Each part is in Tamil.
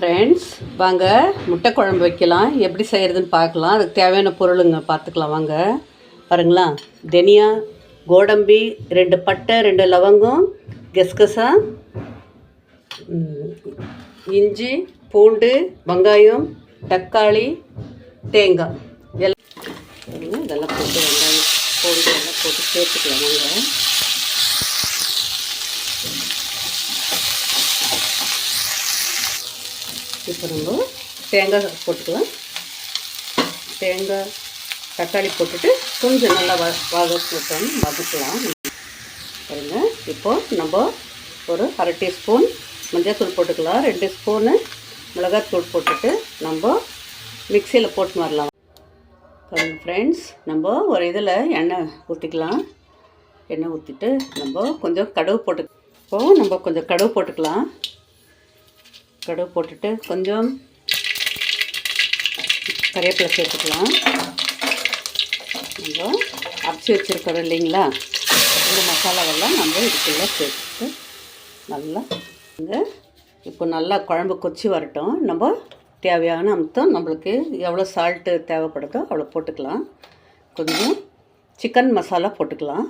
ஃப்ரெண்ட்ஸ், வாங்க முட்டை குழம்பு வைக்கலாம். எப்படி செய்கிறதுன்னு பார்க்கலாம். அதுக்கு தேவையான பொருளுங்க பார்த்துக்கலாம் வாங்க. பாருங்களா, தனியா, கோடம்பி, 2 பட்டை, 2 லவங்கம், கசகசா, இஞ்சி, பூண்டு, வெங்காயம், தக்காளி, தேங்காய் இதெல்லாம் போட்டு வெங்காயம் பூண்டு எல்லாம் போட்டு சேர்த்துக்கலாம் வாங்க. இப்போ நம்ம தேங்காய் போட்டுக்கலாம். தேங்காய் தக்காளி போட்டுட்டு கொஞ்சம் நல்லா வதக்கலாம். பாருங்க, இப்போது நம்ம ஒரு 1/2 டீஸ்பூன் மஞ்சள்தூள் போட்டுக்கலாம். 2 ஸ்பூனு மிளகாத்தூள் போட்டுட்டு நம்ம மிக்சியில் போட்டு வரலாம். பாருங்கள் ஃப்ரெண்ட்ஸ், நம்ம ஒரு இதில் எண்ணெய் ஊற்றிக்கலாம். எண்ணெய் ஊற்றிட்டு நம்ம கொஞ்சம் கடுகு கொஞ்சம் கடுகு போட்டுக்கலாம். கடுகு போட்டுட்டு கொஞ்சம் கறிவேப்பிலை சேர்த்துக்கலாம். நம்ம அரைச்சி வச்சுருக்கிறோம் இல்லைங்களா, இந்த மசாலாவெல்லாம் நம்ம இதுக்குள்ளே சேர்த்துட்டு நல்லா இப்போ நல்லா குழம்பு கொச்சி வரட்டும். நம்ம தேவையான அம்சம் நம்மளுக்கு எவ்வளோ சால்ட்டு தேவைப்படுதோ அவ்வளோ போட்டுக்கலாம். கொஞ்சம் சிக்கன் மசாலா போட்டுக்கலாம்.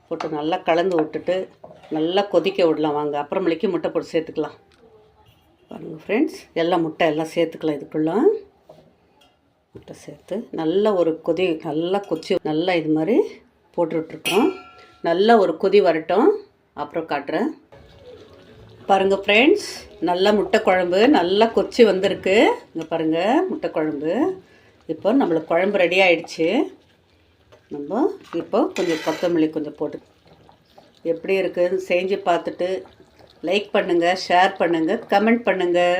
போட்டு நல்லா கலந்து விட்டுட்டு நல்லா கொதிக்க விடலாம் வாங்க. அப்புறமேலைக்கு முட்டை போட்டு சேர்த்துக்கலாம். பாருங்கள் ஃப்ரெண்ட்ஸ், முட்டை எல்லாம் சேர்த்துக்கலாம். இதுக்குள்ள முட்டை சேர்த்து நல்லா ஒரு கொதி நல்லா இது மாதிரி போட்டுட்ருக்கோம். நல்லா ஒரு கொதி வரட்டும், அப்புறம் காட்டுறேன். பாருங்கள் ஃப்ரெண்ட்ஸ், நல்லா முட்டை குழம்பு நல்லா கொச்சி வந்திருக்கு. இங்கே பாருங்கள் முட்டை குழம்பு. இப்போ நம்மளுக்கு குழம்பு ரெடி ஆகிடுச்சு. நம்ம இப்போ கொஞ்சம் கொத்தமல்லி கொஞ்சம் போட்டு எப்படி இருக்குதுன்னு செஞ்சு பார்த்துட்டு லைக் பண்ணுங்கள், ஷேர் பண்ணுங்கள், கமெண்ட் பண்ணுங்கள்.